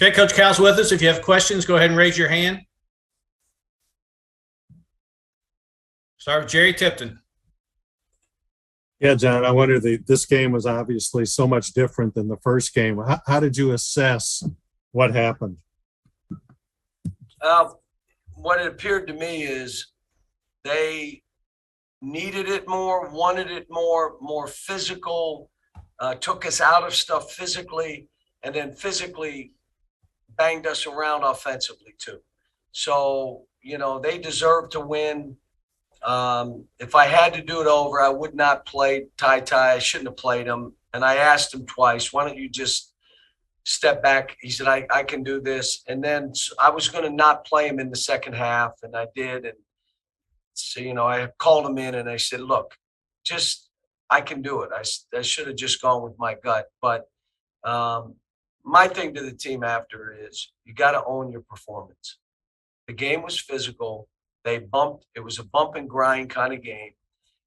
Okay, Coach Cal's with us. If you have questions, go ahead and raise your hand. Start with Jerry Tipton. Yeah, John, I wonder, this game was obviously so much different than the first game. How did you assess what happened? What it appeared to me is they needed it more, wanted it more physical, took us out of stuff physically, and then physically banged us around offensively too. So, they deserve to win. If I had to do it over, I would not play Ty. I shouldn't have played him. And I asked him twice, why don't you just step back? He said, I can do this. And then I was going to not play him in the second half, and I did. And so, I called him in and I said, look, I can do it. I should have just gone with my gut. But my thing to the team after is you got to own your performance. The game was physical. It was a bump and grind kind of game.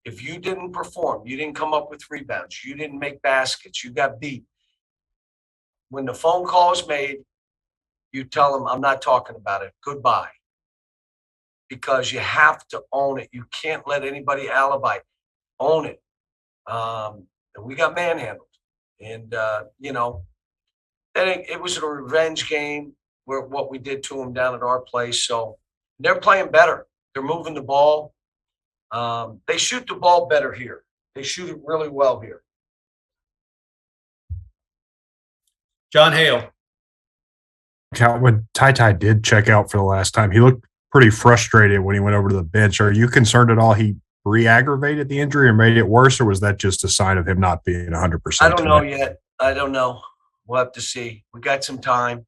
If you didn't perform, you didn't come up with rebounds, you didn't make baskets, you got beat. When the phone call is made, you tell them, I'm not talking about it. Goodbye. Because you have to own it. You can't let anybody alibi. Own it. And we got manhandled. And, it was a revenge game where what we did to them down at our place. So they're playing better. They're moving the ball. They shoot the ball better here. They shoot it really well here. John Hale. When Ty did check out for the last time, he looked pretty frustrated when he went over to the bench. Are you concerned at all he re-aggravated the injury or made it worse, or was that just a sign of him not being 100%? I don't know yet. I don't know. We'll have to see. We got some time.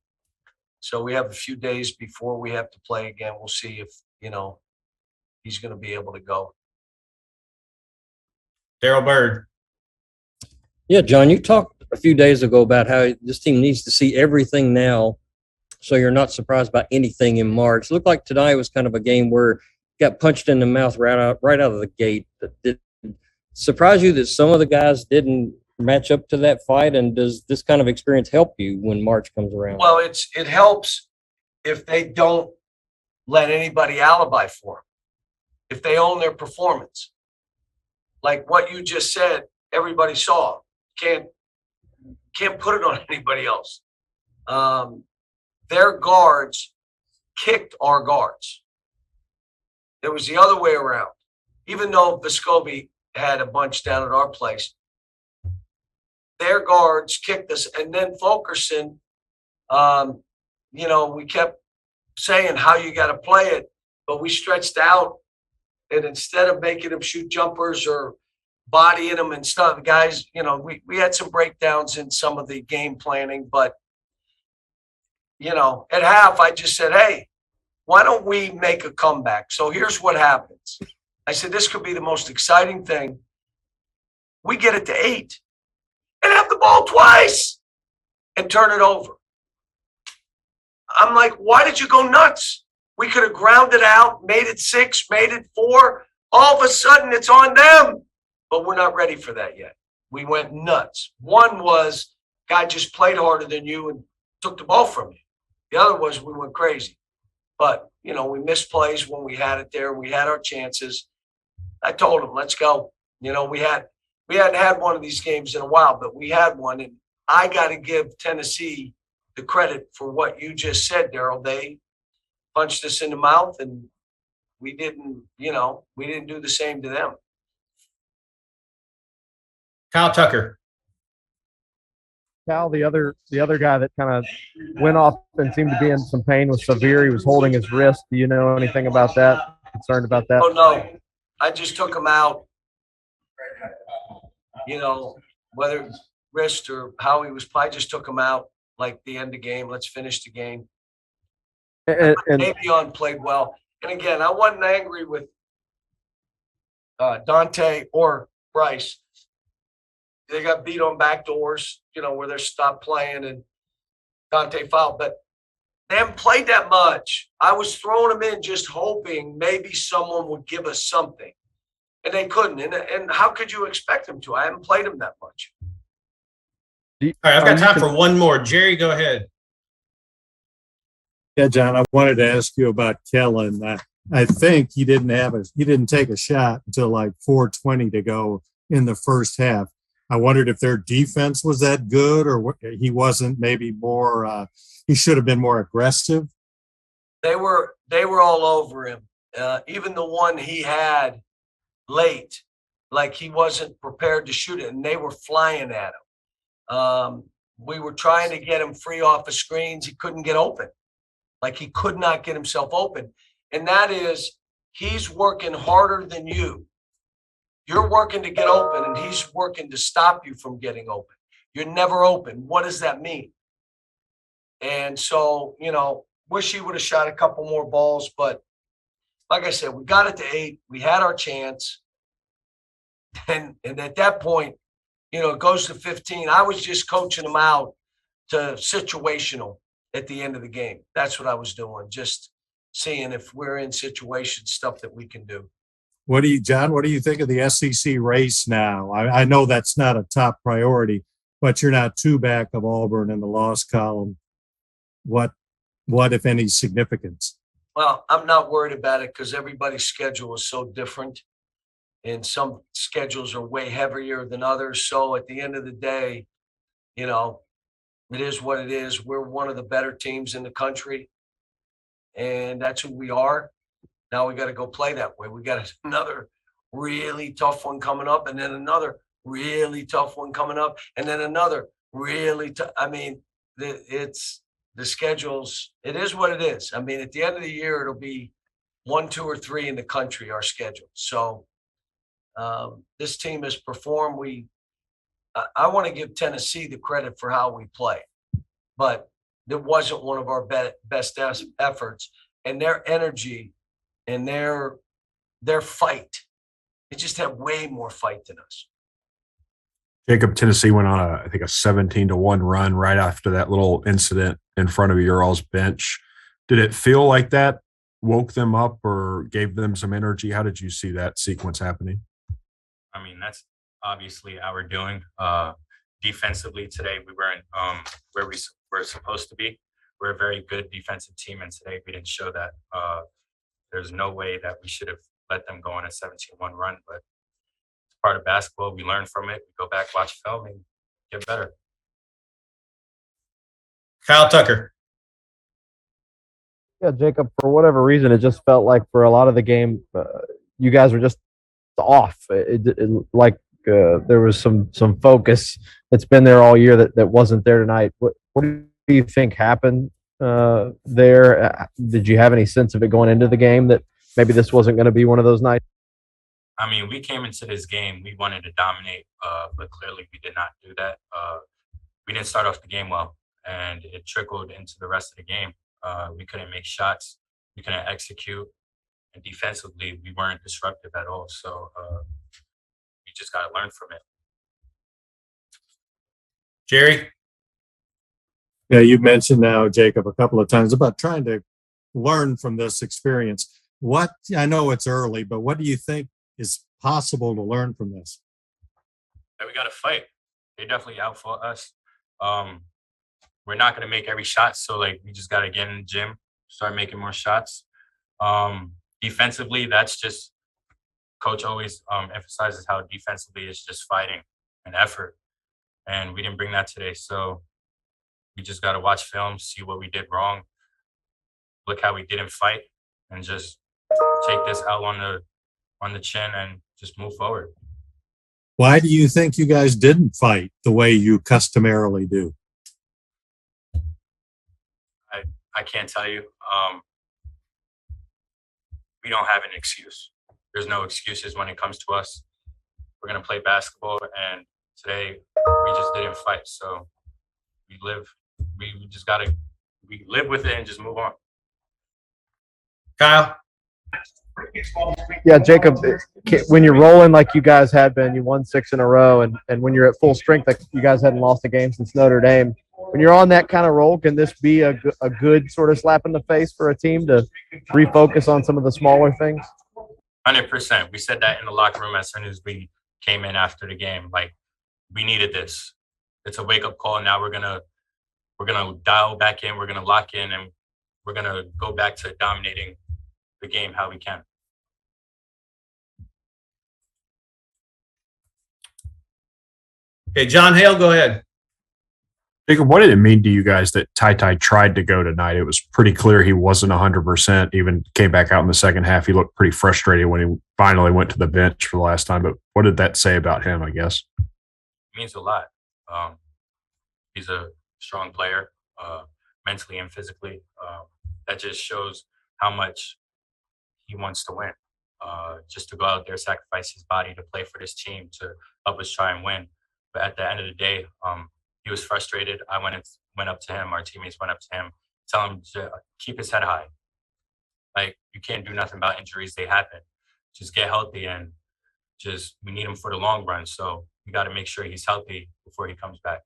So we have a few days before we have to play again. We'll see if, he's going to be able to go. Daryl Bird. Yeah, John, you talked a few days ago about how this team needs to see everything now so you're not surprised by anything in March. It looked like tonight was kind of a game where you got punched in the mouth right out of the gate. Did it surprise you that some of the guys didn't match up to that fight, and does this kind of experience help you when March comes around? Well, it helps if they don't let anybody alibi for them, if they own their performance. Like what you just said, everybody saw. Can't put it on anybody else. Their guards kicked our guards. It was the other way around. Even though Vescovi had a bunch down at our place, their guards kicked us. And then Fulkerson, we kept saying how you got to play it, but we stretched out. And instead of making them shoot jumpers or bodying them and stuff, guys, we had some breakdowns in some of the game planning. But, at half, I just said, hey, why don't we make a comeback? So here's what happens. I said, this could be the most exciting thing. We get it to 8 and have the ball twice and turn it over. I'm like, why did you go nuts? We could have grounded out, made it 6, made it 4. All of a sudden, it's on them. But we're not ready for that yet. We went nuts. One was, guy just played harder than you and took the ball from you. The other was we went crazy. But, we missed plays when we had it there. We had our chances. I told him, let's go. We hadn't had one of these games in a while, but we had one. And I got to give Tennessee the credit for what you just said, Daryl. They punched us in the mouth, and we didn't do the same to them. Kyle Tucker. Cal, the other guy that kind of went off and seemed to be in some pain was Severe. He was holding his wrist. Do you know anything about that? Concerned about that? Oh, no. I just took him out, whether wrist or how he was, I just took him out like the end of the game. Let's finish the game. And Davion played well. And again, I wasn't angry with Dante or Bryce. They got beat on back doors, where they're stopped playing and Dante fouled. But they haven't played that much. I was throwing them in just hoping maybe someone would give us something. And they couldn't. And how could you expect them to? I haven't played them that much. All right, I've got time for one more. Jerry, go ahead. Yeah, John, I wanted to ask you about Kellen. I think he didn't take a shot until like 4:20 to go in the first half. I wondered if their defense was that good, or he wasn't. Maybe more. He should have been more aggressive. They were all over him. Even the one he had late, like he wasn't prepared to shoot it, and they were flying at him. We were trying to get him free off of screens. He couldn't get open. Like he could not get himself open. And that is, he's working harder than you. You're working to get open, and he's working to stop you from getting open. You're never open. What does that mean? And so, wish he would have shot a couple more balls. But like I said, we got it to 8. We had our chance. And at that point, it goes to 15. I was just coaching them out to situational at the end of the game. That's what I was doing. Just seeing if we're in situation stuff that we can do. John, what do you think of the SEC race now? I know that's not a top priority, but you're not too back of Auburn in the loss column. What, if any, significance? Well, I'm not worried about it because everybody's schedule is so different. And some schedules are way heavier than others. So at the end of the day, it is what it is. We're one of the better teams in the country. And that's who we are. Now we got to go play that way. We got another really tough one coming up, and then another really tough one coming up, and then another really tough. I mean, it's the schedules. It is what it is. I mean, at the end of the year, it'll be 1, 2, or 3 in the country, our schedule. So this team has performed. I want to give Tennessee the credit for how we play, but it wasn't one of our best efforts, and their energy and their fight. They just have way more fight than us. Jacob, Tennessee went on I think a 17-1 run right after that little incident in front of your all's bench. Did it feel like that woke them up or gave them some energy? How did you see that sequence happening? I mean, that's obviously our doing. Defensively today, we weren't where we were supposed to be. We're a very good defensive team, and today we didn't show that. There's no way that we should have let them go on a 17-1 run, but it's part of basketball. We learn from it. We go back, watch film, and get better. Kyle Tucker. Yeah, Jacob, for whatever reason, it just felt like for a lot of the game, you guys were just off. There was some focus that's been there all year that wasn't there tonight. What do you think happened there? Did you have any sense of it going into the game that maybe this wasn't going to be one of those nights? I mean, we came into this game, we wanted to dominate, but clearly we did not do that. We didn't start off the game well, and it trickled into the rest of the game. We couldn't make shots. We couldn't execute. And defensively, we weren't disruptive at all. So we just got to learn from it. Jerry. Yeah, you've mentioned now, Jacob, a couple of times about trying to learn from this experience. I know it's early, but what do you think is possible to learn from this? That we got to fight. They definitely outfought us. We're not going to make every shot. So, we just got to get in the gym, start making more shots. Defensively, that's just coach always emphasizes how defensively it's just fighting and effort. And we didn't bring that today. So we just got to watch film, see what we did wrong, look how we didn't fight, and just take this out on the chin and just move forward. Why do you think you guys didn't fight the way you customarily do? I can't tell you. We don't have an excuse. There's no excuses when it comes to us. We're going to play basketball, and today we just didn't fight. So we live with it and just move on. Kyle. Yeah, Jacob, when you're rolling like you guys had been, you won 6 in a row, and when you're at full strength, like you guys hadn't lost a game since Notre Dame. When you're on that kind of roll, can this be a good sort of slap in the face for a team to refocus on some of the smaller things? 100%. We said that in the locker room as soon as we came in after the game. We needed this. It's a wake-up call. Now we're gonna dial back in. We're gonna lock in, and we're going to go back to dominating the game how we can. Okay, John Hale, go ahead. Jacob, what did it mean to you guys that Ty tried to go tonight? It was pretty clear he wasn't 100%, even came back out in the second half. He looked pretty frustrated when he finally went to the bench for the last time. But what did that say about him, I guess? It means a lot. He's a strong player, mentally and physically. That just shows how much he wants to win. Just to go out there, sacrifice his body to play for this team to help us try and win. But at the end of the day, he was frustrated. I went up to him. Our teammates went up to him, tell him to keep his head high. Like, you can't do nothing about injuries. They happen. Just get healthy, and we need him for the long run. So we got to make sure he's healthy before he comes back.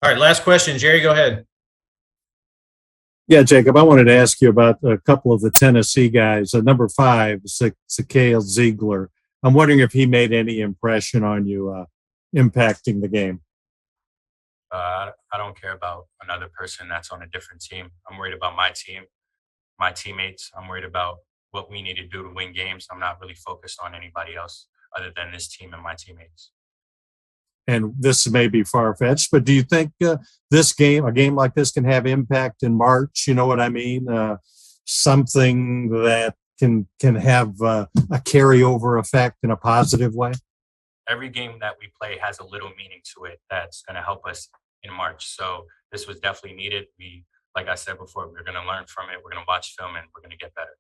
All right, last question. Jerry, go ahead. Yeah, Jacob, I wanted to ask you about a couple of the Tennessee guys. Number 5, Sakale Ziegler. I'm wondering if he made any impression on you impacting the game. I don't care about another person that's on a different team. I'm worried about my team, my teammates. I'm worried about what we need to do to win games. I'm not really focused on anybody else other than this team and my teammates. And this may be far-fetched, but do you think a game like this can have impact in March? You know what I mean? Something that can have a carryover effect in a positive way? Every game that we play has a little meaning to it that's going to help us in March. So this was definitely needed. Like I said before, we're going to learn from it. We're going to watch film, and we're going to get better.